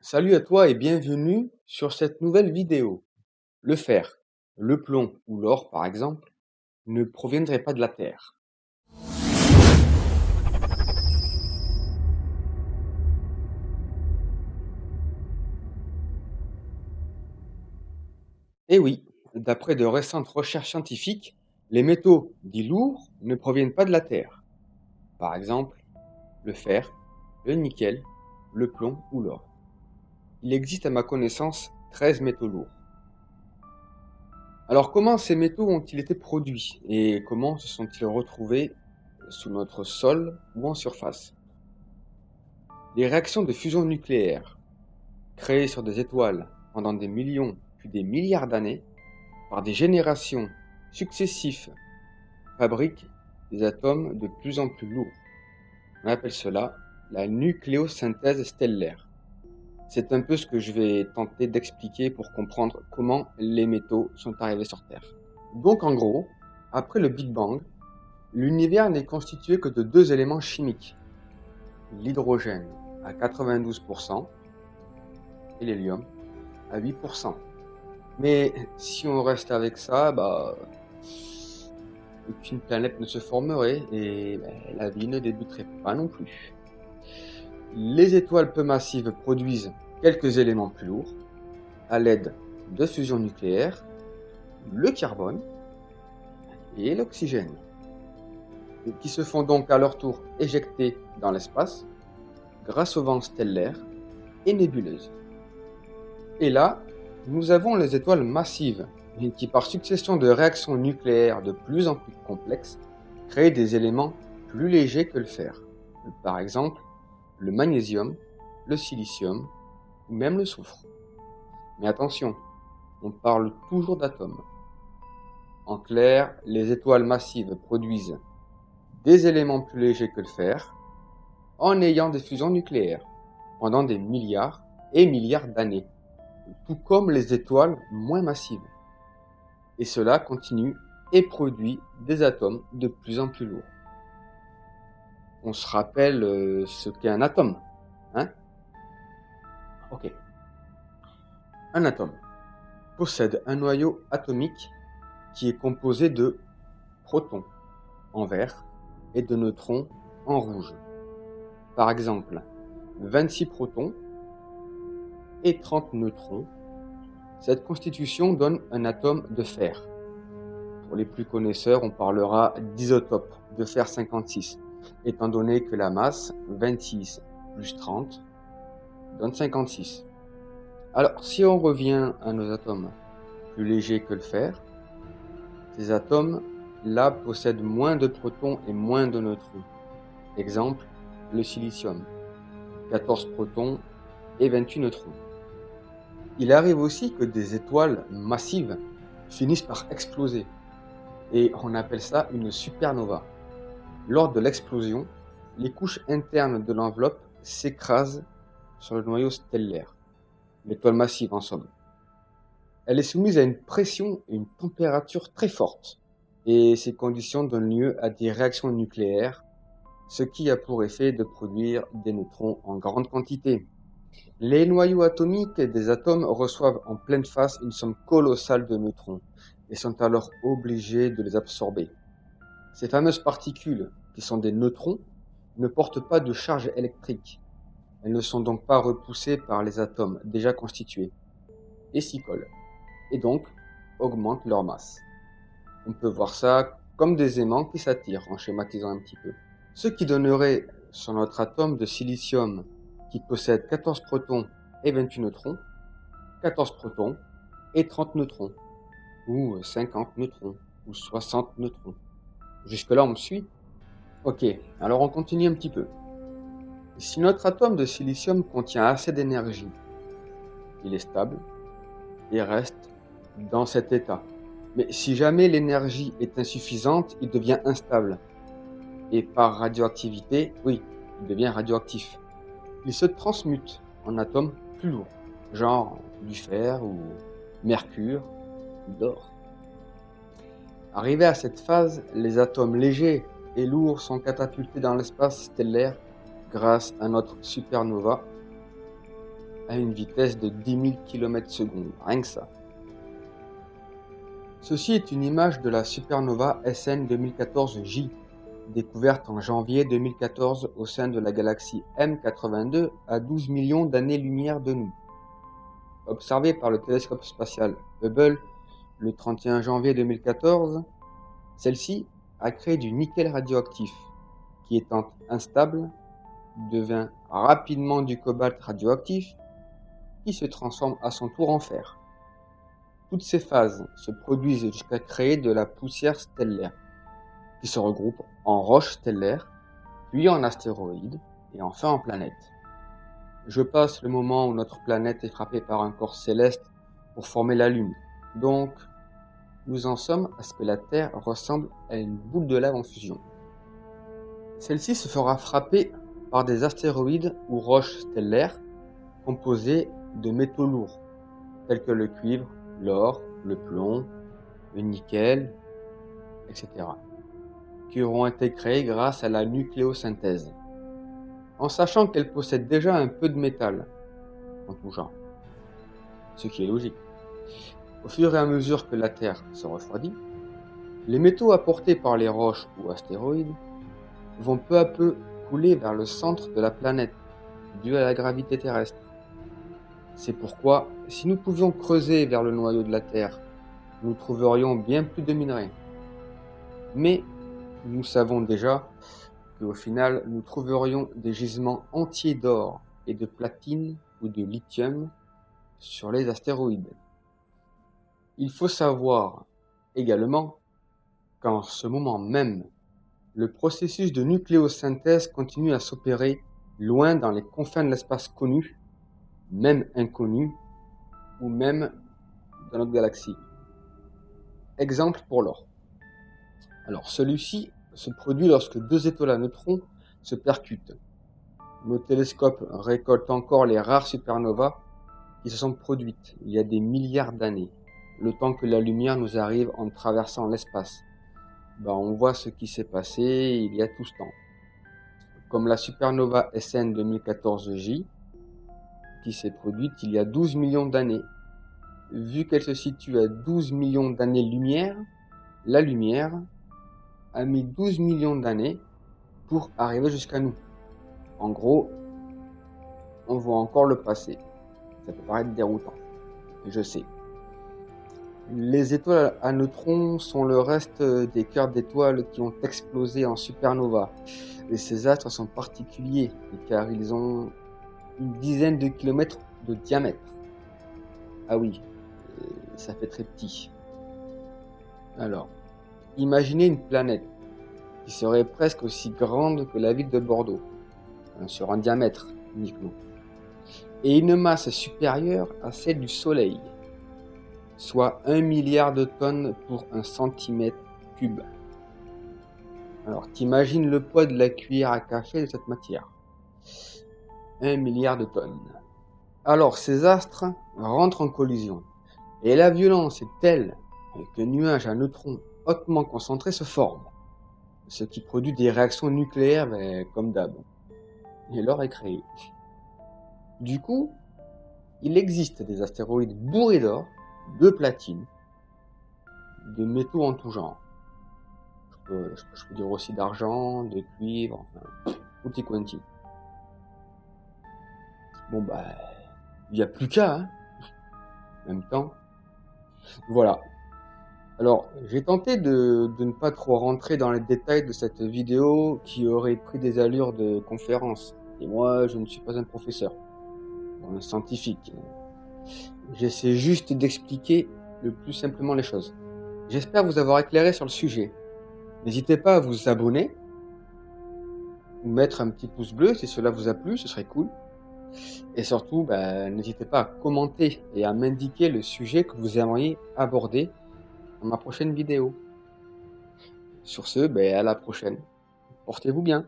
Salut à toi et bienvenue sur cette nouvelle vidéo. Le fer, le plomb ou l'or par exemple ne proviendraient pas de la Terre. Et oui, d'après de récentes recherches scientifiques, les métaux dits lourds ne proviennent pas de la Terre. Par exemple, le fer, le nickel, le plomb ou l'or. Il existe à ma connaissance 13 métaux lourds. Alors comment ces métaux ont-ils été produits et comment se sont-ils retrouvés sous notre sol ou en surface? Les réactions de fusion nucléaire, créées sur des étoiles pendant des millions puis des milliards d'années, par des générations successives, fabriquent des atomes de plus en plus lourds. On appelle cela la nucléosynthèse stellaire. C'est un peu ce que je vais tenter d'expliquer pour comprendre comment les métaux sont arrivés sur Terre. Donc en gros, après le Big Bang, l'univers n'est constitué que de deux éléments chimiques, l'hydrogène à 92% et l'hélium à 8%. Mais si on reste avec ça, aucune planète ne se formerait et la vie ne débuterait pas non plus. Les étoiles peu massives produisent quelques éléments plus lourds à l'aide de fusion nucléaire, le carbone et l'oxygène, qui se font donc à leur tour éjecter dans l'espace grâce au vent stellaire et nébuleuses. Et là, nous avons les étoiles massives, qui par succession de réactions nucléaires de plus en plus complexes, créent des éléments plus légers que le fer. Par exemple, le magnésium, le silicium ou même le soufre. Mais attention, on parle toujours d'atomes. En clair, les étoiles massives produisent des éléments plus légers que le fer en ayant des fusions nucléaires pendant des milliards et milliards d'années, tout comme les étoiles moins massives. Et cela continue et produit des atomes de plus en plus lourds. On se rappelle ce qu'est un atome, hein? Ok. Un atome possède un noyau atomique qui est composé de protons en vert et de neutrons en rouge. Par exemple, 26 protons et 30 neutrons. Cette constitution donne un atome de fer. Pour les plus connaisseurs, on parlera d'isotope de fer 56, étant donné que la masse, 26 plus 30, donne 56. Alors, si on revient à nos atomes plus légers que le fer, ces atomes-là possèdent moins de protons et moins de neutrons. Exemple, le silicium, 14 protons et 28 neutrons. Il arrive aussi que des étoiles massives finissent par exploser, et on appelle ça une supernova. Lors de l'explosion, les couches internes de l'enveloppe s'écrasent sur le noyau stellaire, l'étoile massive en somme. Elle est soumise à une pression et une température très fortes, et ces conditions donnent lieu à des réactions nucléaires, ce qui a pour effet de produire des neutrons en grande quantité. Les noyaux atomiques des atomes reçoivent en pleine face une somme colossale de neutrons et sont alors obligés de les absorber. Ces fameuses particules, qui sont des neutrons, ne portent pas de charge électrique. Elles ne sont donc pas repoussées par les atomes déjà constitués et s'y collent, et donc augmentent leur masse. On peut voir ça comme des aimants qui s'attirent en schématisant un petit peu. Ce qui donnerait sur notre atome de silicium qui possède 14 protons et 28 neutrons, 14 protons et 30 neutrons, ou 50 neutrons, ou 60 neutrons. Jusque-là, on me suit? Ok, alors on continue un petit peu. Si notre atome de silicium contient assez d'énergie, il est stable et reste dans cet état. Mais si jamais l'énergie est insuffisante, il devient instable. Et par radioactivité, oui, il devient radioactif. Il se transmute en atomes plus lourds, genre du fer ou mercure ou d'or. Arrivés à cette phase, les atomes légers et lourds sont catapultés dans l'espace stellaire grâce à notre supernova. à une vitesse de 10 000 km/s, rien que ça. Ceci est une image de la supernova SN 2014J, découverte en janvier 2014 au sein de la galaxie M82 à 12 millions d'années-lumière de nous. Observée par le télescope spatial Hubble le 31 janvier 2014, celle-ci a créé du nickel radioactif, qui étant instable, devient rapidement du cobalt radioactif, qui se transforme à son tour en fer. Toutes ces phases se produisent jusqu'à créer de la poussière stellaire, qui se regroupe en roches stellaires, puis en astéroïdes, et enfin en planètes. Je passe le moment où notre planète est frappée par un corps céleste pour former la Lune. Donc, nous en sommes à ce que la Terre ressemble à une boule de lave en fusion. Celle-ci se fera frapper par des astéroïdes ou roches stellaires composées de métaux lourds, tels que le cuivre, l'or, le plomb, le nickel, etc., qui auront été créés grâce à la nucléosynthèse, en sachant qu'elle possède déjà un peu de métal en tout genre, ce qui est logique. Au fur et à mesure que la Terre se refroidit, les métaux apportés par les roches ou astéroïdes vont peu à peu couler vers le centre de la planète, dû à la gravité terrestre. C'est pourquoi, si nous pouvions creuser vers le noyau de la Terre, nous trouverions bien plus de minerais. Mais nous savons déjà qu'au final, nous trouverions des gisements entiers d'or et de platine ou de lithium sur les astéroïdes. Il faut savoir également qu'en ce moment même, le processus de nucléosynthèse continue à s'opérer loin dans les confins de l'espace connu, même inconnu, ou même dans notre galaxie. Exemple pour l'or. Alors celui-ci se produit lorsque deux étoiles à neutrons se percutent. Nos télescopes récoltent encore les rares supernovas qui se sont produites il y a des milliards d'années, le temps que la lumière nous arrive en traversant l'espace. On voit ce qui s'est passé il y a tout ce temps. Comme la supernova SN 2014J, qui s'est produite il y a 12 millions d'années. Vu qu'elle se situe à 12 millions d'années-lumière, la lumière a mis 12 millions d'années pour arriver jusqu'à nous. En gros, on voit encore le passé. Ça peut paraître déroutant, je sais. Les étoiles à neutrons sont le reste des cœurs d'étoiles qui ont explosé en supernova. Et ces astres sont particuliers, car ils ont une dizaine de kilomètres de diamètre. Ah oui, ça fait très petit. Alors, imaginez une planète qui serait presque aussi grande que la ville de Bordeaux, sur un diamètre uniquement, et une masse supérieure à celle du Soleil, soit 1 milliard de tonnes pour 1 centimètre cube. Alors, t'imagines le poids de la cuillère à café de cette matière. 1 milliard de tonnes. Alors, ces astres rentrent en collision, et la violence est telle qu'un nuage à neutrons hautement concentré se forme, ce qui produit des réactions nucléaires comme d'hab. Et l'or est créé. Du coup, il existe des astéroïdes bourrés d'or, de platine, de métaux en tout genre. Je peux dire aussi d'argent, de cuivre, enfin, tutti quanti. Il n'y a plus qu'à, hein. En même temps. Voilà. Alors, j'ai tenté de ne pas trop rentrer dans les détails de cette vidéo qui aurait pris des allures de conférence. Et moi, je ne suis pas un professeur, un scientifique. J'essaie juste d'expliquer le plus simplement les choses. J'espère vous avoir éclairé sur le sujet. N'hésitez pas à vous abonner, ou mettre un petit pouce bleu si cela vous a plu, ce serait cool. Et surtout, n'hésitez pas à commenter et à m'indiquer le sujet que vous aimeriez aborder dans ma prochaine vidéo. Sur ce, à la prochaine. Portez-vous bien.